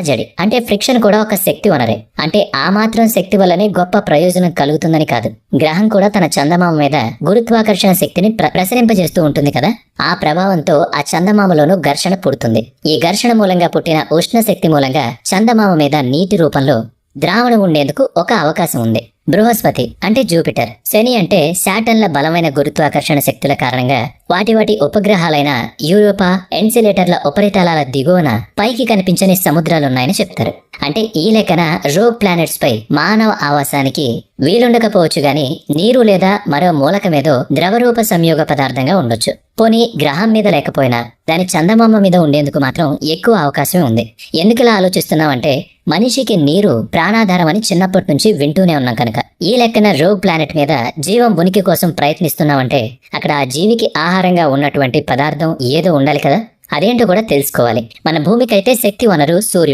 జడి అంటే ఫ్రిక్షన్ కూడా ఒక శక్తి వనరే. అంటే ఆ మాత్రం శక్తి వల్లనే గొప్ప ప్రయోజనం కలుగుతుందని కాదు. గ్రహం కూడా తన చందమామ మీద గురుత్వాకర్షణ శక్తిని ప్రసరింపజేస్తూ ఉంటుంది కదా. ఆ ప్రభావంతో ఆ చందమామలోనూ ఘర్షణ పుడుతుంది. ఈ ఘర్షణ మూలంగా పుట్టిన ఉష్ణ శక్తి మూలంగా చందమామ మీద నీటి రూపంలో ద్రావణం ఉండేందుకు ఒక అవకాశం ఉంది. బృహస్పతి అంటే జూపిటర్, శని అంటే శాటర్న్ల బలమైన గురుత్వాకర్షణ శక్తుల కారణంగా వాటి ఉపగ్రహాలైన యూరోపా, ఎన్సిలేటర్ల ఉపరితలాల దిగువన పైకి కనిపించని సముద్రాలున్నాయని చెప్తారు. అంటే ఈ లెక్కన రోగ్ ప్లానెట్స్ పై మానవ ఆవాసానికి వీలుండకపోవచ్చు గాని నీరు లేదా మరో మూలకమేదో ద్రవరూప సంయోగ పదార్థంగా ఉండొచ్చు. పోనీ గ్రహం మీద లేకపోయినా దాని చందమామ మీద ఉండేందుకు మాత్రం ఎక్కువ అవకాశమే ఉంది. ఎందుకులా ఆలోచిస్తున్నామంటే మనిషికి నీరు ప్రాణాధారం అని చిన్నప్పటి నుంచి వింటూనే ఉన్నాం కనుక. ఈ లెక్కన రోగ్ ప్లానెట్ మీద జీవం ఉనికి కోసం ప్రయత్నిస్తున్నామంటే అక్కడ ఆ జీవికి ఆహారంగా ఉన్నటువంటి పదార్థం ఏదో ఉండాలి కదా. అదేంటో కూడా తెలుసుకోవాలి. మన భూమికైతే శక్తి వనరు సూర్యుడు.